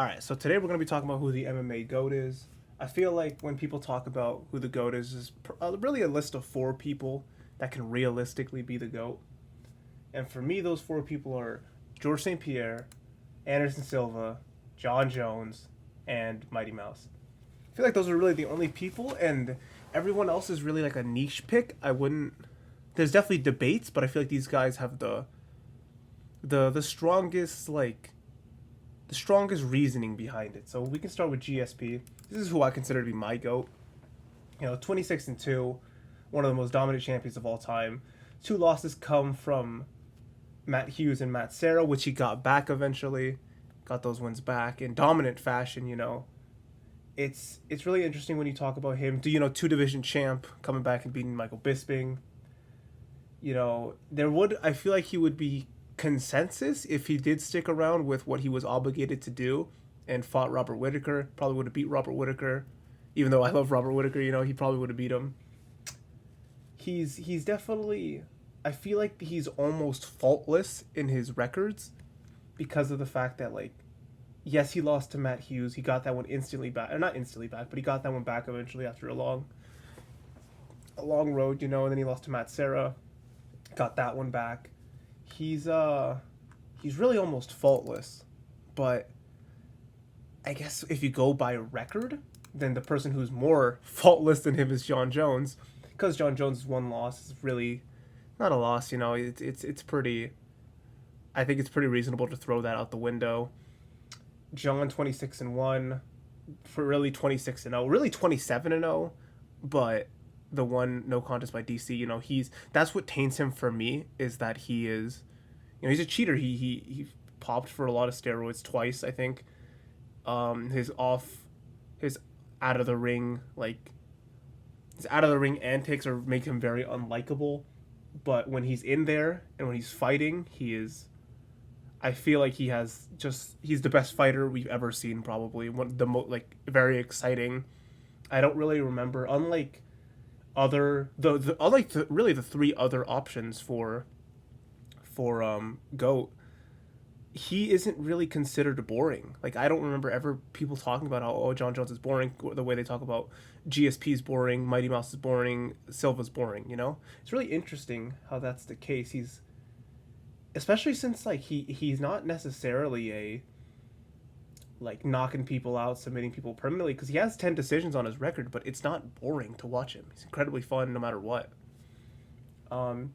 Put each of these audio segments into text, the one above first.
All right, so today we're going to be talking about who the MMA GOAT is. I feel like when people talk about who the GOAT is really a list of four people that can realistically be the GOAT. And for me, those four people are George St. Pierre, Anderson Silva, John Jones, and Mighty Mouse. I feel like those are really the only people, and everyone else is really like a niche pick. I wouldn't. There's definitely debates, but I feel like these guys have the strongest the strongest reasoning behind it. So we can start with GSP. This is who I consider to be my GOAT. 26-2, one of the most dominant champions of all time. Two losses come from Matt Hughes and Matt Serra, which he got back eventually. Got those wins back in dominant fashion. It's really interesting when you talk about him. Two division champ coming back and beating Michael Bisping. I feel like he would be consensus if he did stick around with what he was obligated to do and fought Robert Whittaker. Probably would have beat Robert Whittaker. Even though I love Robert Whittaker, he probably would have beat him. He's definitely, I feel like he's almost faultless in his records because of the fact that, yes, he lost to Matt Hughes. He got that one instantly back. Or not instantly back, but he got that one back eventually after a long road, and then he lost to Matt Serra. Got that one back. He's really almost faultless. But I guess if you go by record, then the person who's more faultless than him is John Jones. Because John Jones' one loss is really not a loss, it's pretty, I think it's pretty reasonable to throw that out the window. John 26-1, for really 26-0, really 27-0, but the one no contest by DC, that's what taints him for me, is that he is, he's a cheater. He popped for a lot of steroids twice, I think. His out of the ring, his out of the ring antics make him very unlikable. But when he's in there and when he's fighting, I feel like he's the best fighter we've ever seen, probably. Very exciting. I don't really remember, unlike the three other options for GOAT, he isn't really considered boring. I don't remember ever people talking about how, John Jones is boring, the way they talk about GSP's boring, Mighty Mouse is boring, Silva's boring, It's really interesting how that's the case. Especially since he's not necessarily a knocking people out, submitting people permanently, because he has 10 decisions on his record, but it's not boring to watch him. He's incredibly fun no matter what. Other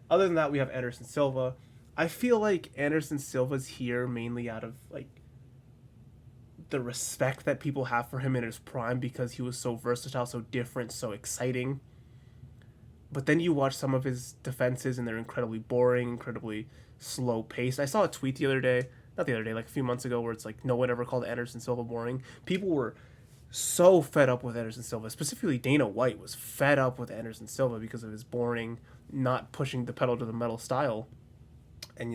than that, we have Anderson Silva. I feel like Anderson Silva's here mainly out of the respect that people have for him in his prime, because he was so versatile, so different, so exciting. But then you watch some of his defenses and they're incredibly boring, incredibly slow paced. I saw a tweet a few months ago, where it's no one ever called Anderson Silva boring. People were so fed up with Anderson Silva. Specifically, Dana White was fed up with Anderson Silva because of his boring, not pushing the pedal to the metal style. And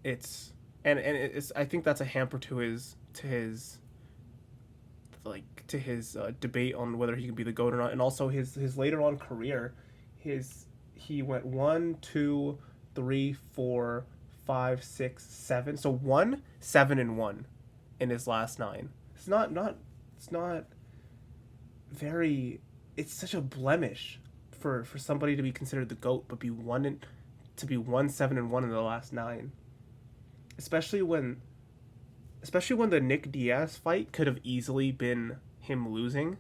it's I think that's a hamper to his debate on whether he can be the GOAT or not, and also his later on career. He went 1, 2, 3, 4, 5, 6, 7. So 1, 7, and 1 in his last 9. It's not very. It's such a blemish for somebody to be considered the GOAT, but be 1, 7, and 1 in the last 9. Especially when the Nick Diaz fight could have easily been him losing,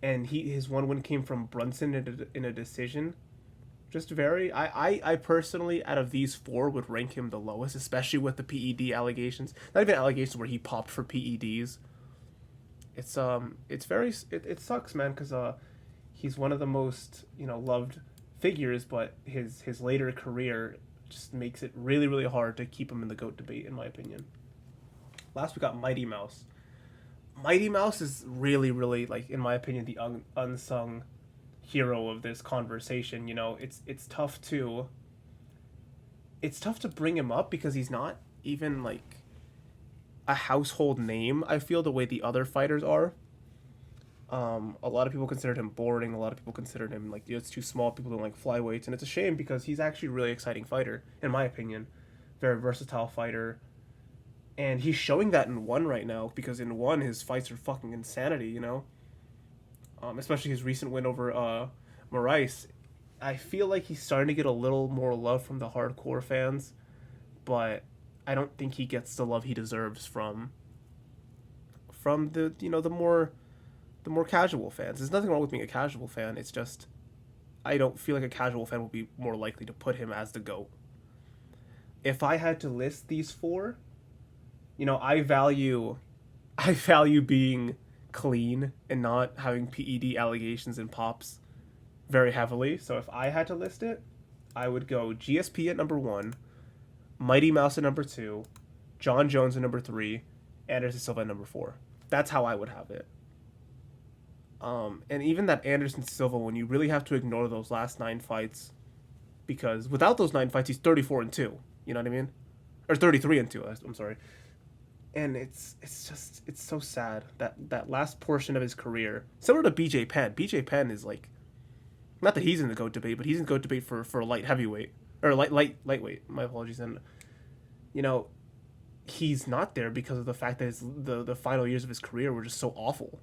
and his one win came from Brunson in a decision. Just very, I personally, out of these four, would rank him the lowest, especially with the PED allegations. Not even allegations where he popped for PEDs. It sucks, man, because he's one of the most loved figures, but his later career just makes it really, really hard to keep him in the GOAT debate, in my opinion. Last, we got Mighty Mouse. Mighty Mouse is really, really, in my opinion, the unsung hero of this conversation. It's tough to bring him up because he's not even a household name, I feel, the way the other fighters are. A lot of people considered him boring. A lot of people considered him it's too small. People don't like flyweights, and it's a shame because he's actually a really exciting fighter, in my opinion. Very versatile fighter. And he's showing that in one right now, because in one his fights are fucking insanity, you know. Especially his recent win over Moraes. I feel like he's starting to get a little more love from the hardcore fans, but I don't think he gets the love he deserves from the, you know, the more casual fans. There's nothing wrong with being a casual fan. It's just I don't feel like a casual fan will be more likely to put him as the GOAT. If I had to list these four, you know, I value being clean and not having PED allegations and pops very heavily. So if I had to list it, I would go GSP at number 1, Mighty Mouse at number 2, John Jones at number 3, Anderson Silva at number 4. That's how I would have it. And even that Anderson Silva, when you really have to ignore those last 9 fights, because without those 9 fights, he's 34-2. You know what I mean? Or 33-2. I'm sorry. And it's so sad that last portion of his career, similar to BJ Penn. BJ Penn is like, not that he's in the GOAT debate, but he's in the GOAT debate for light heavyweight or lightweight. My apologies. And you know, he's not there because of the fact that the final years of his career were just so awful.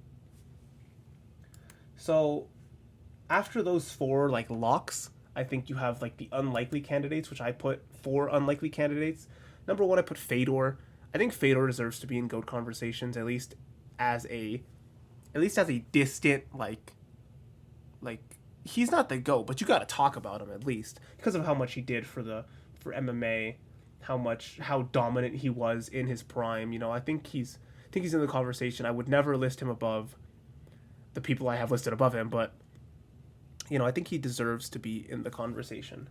So after those 4 like locks, I think you have like the unlikely candidates, which I put 4 unlikely candidates. Number 1, I put Fedor. I think Fedor deserves to be in GOAT conversations, at least as a distant like he's not the GOAT, but you got to talk about him at least because of how much he did for MMA, how dominant he was in his prime. You know, I think he's in the conversation. I would never list him above the people I have listed above him, but you know, I think he deserves to be in the conversation.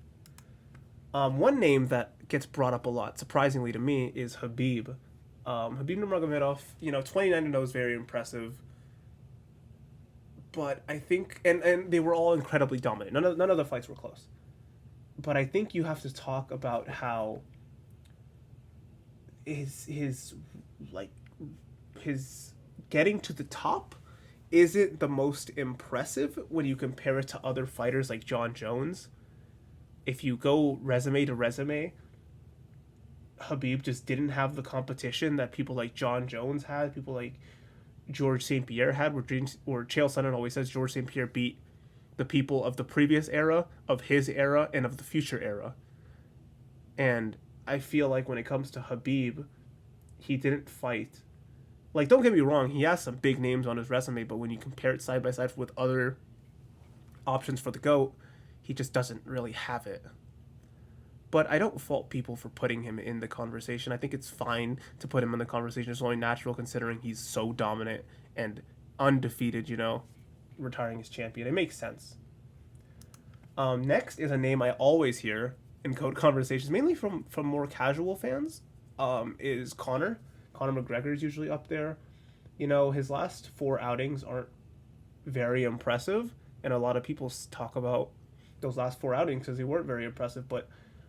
One name that gets brought up a lot, surprisingly to me, is Khabib. Khabib Nurmagomedov, you know, 29-0 is very impressive. But I think, and they were all incredibly dominant. None of the fights were close. But I think you have to talk about how his getting to the top isn't the most impressive when you compare it to other fighters like John Jones. If you go resume to resume, Khabib just didn't have the competition that people like John Jones had, people like George St. Pierre had, where Chael Sonnen always says George St. Pierre beat the people of the previous era, of his era, and of the future era. And I feel like when it comes to Khabib, he didn't fight. Like, don't get me wrong, he has some big names on his resume, but when you compare it side by side with other options for the GOAT, he just doesn't really have it. But I don't fault people for putting him in the conversation. I think it's fine to put him in the conversation. It's only natural considering he's so dominant and undefeated, you know, retiring as champion. It makes sense. Next is a name I always hear in GOAT conversations, mainly from more casual fans, is Conor. Conor McGregor is usually up there. You know, his last 4 outings aren't very impressive, and a lot of people talk about those last 4 outings because they weren't very impressive, but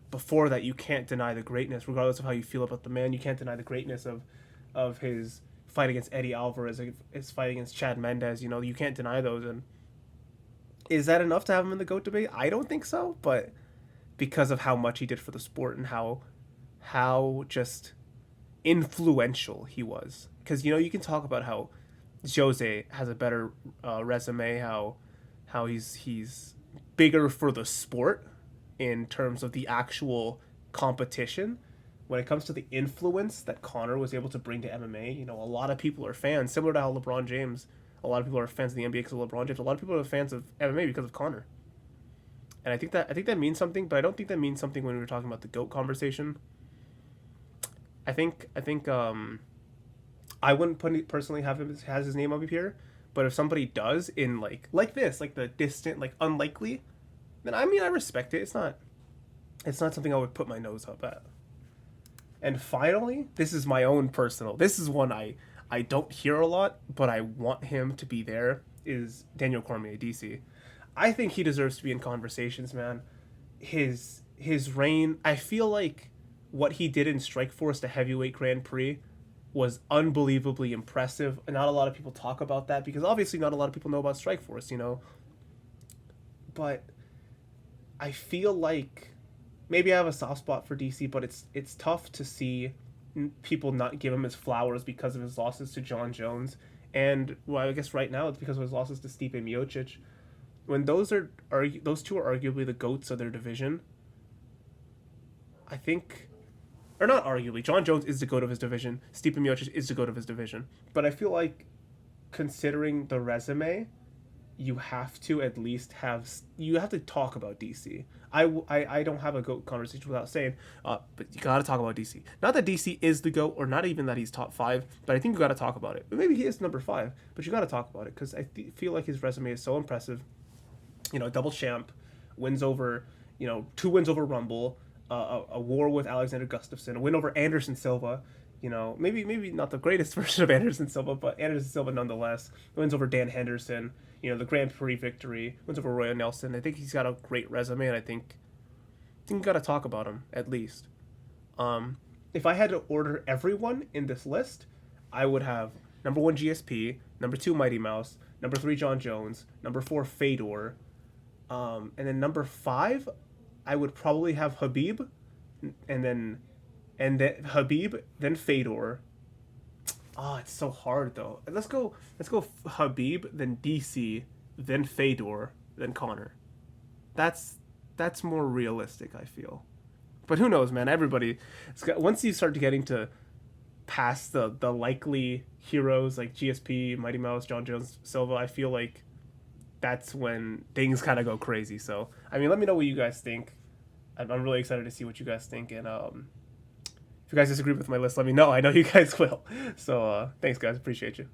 before that, you can't deny the greatness, regardless of how you feel about the man. You can't deny the greatness of his fight against Eddie Alvarez, his fight against Chad Mendes. You know, you can't deny those. And is that enough to have him in the GOAT debate? I don't think so, but because of how much he did for the sport and how just influential he was. Because, you know, you can talk about how Jose has a better resume, how he's bigger for the sport in terms of the actual competition. When it comes to the influence that Conor was able to bring to MMA, you know, a lot of people are fans, similar to how LeBron James, a lot of people are fans of the NBA because of LeBron James. A lot of people are fans of MMA because of Conor. And I think that means something, but I don't think that means something when we were talking about the GOAT conversation. I think I wouldn't personally have him has his name up here, but if somebody does in like this, like the distant, like unlikely, then I mean I respect it. It's not something I would put my nose up at. And finally, this is my own personal. This is one I don't hear a lot, but I want him to be there. Is Daniel Cormier, DC. I think he deserves to be in conversations, man. His reign. I feel like what he did in Strikeforce, the heavyweight Grand Prix, was unbelievably impressive. And not a lot of people talk about that because obviously not a lot of people know about Strikeforce, you know. But I feel like maybe I have a soft spot for DC, but it's tough to see people not give him his flowers because of his losses to John Jones, and well, I guess right now it's because of his losses to Stipe Miocic. When those two are arguably the goats of their division, I think, or not arguably, John Jones is the goat of his division. Stipe Miocic is the goat of his division. But I feel like, considering the resume, you have to at least talk about DC. I don't have a GOAT conversation without saying, but you gotta talk about DC. Not that DC is the GOAT, or not even that he's top 5, but I think you gotta talk about it. Maybe he is number 5, but you gotta talk about it, because feel like his resume is so impressive. Double champ, wins over, 2 wins over Rumble, a war with Alexander Gustafsson, a win over Anderson Silva. Maybe not the greatest version of Anderson Silva, but Anderson Silva nonetheless. Wins over Dan Henderson, the Grand Prix victory, wins over Roy Nelson. I think he's got a great resume, and I think you got to talk about him, at least. If I had to order everyone in this list, I would have number 1 GSP, number 2 Mighty Mouse, number 3 John Jones, number 4 Fedor, and then number 5, I would probably have Habib, and then Habib, then Fedor. Oh, it's so hard though. Let's go Habib, then DC, then Fedor, then Connor. That's more realistic, I feel. But who knows, man? Once you start getting to past the likely heroes like GSP, Mighty Mouse, John Jones, Silva, I feel like that's when things kind of go crazy. So, let me know what you guys think. I'm really excited to see what you guys think, and if you guys disagree with my list, let me know. I know you guys will. So, thanks, guys. Appreciate you.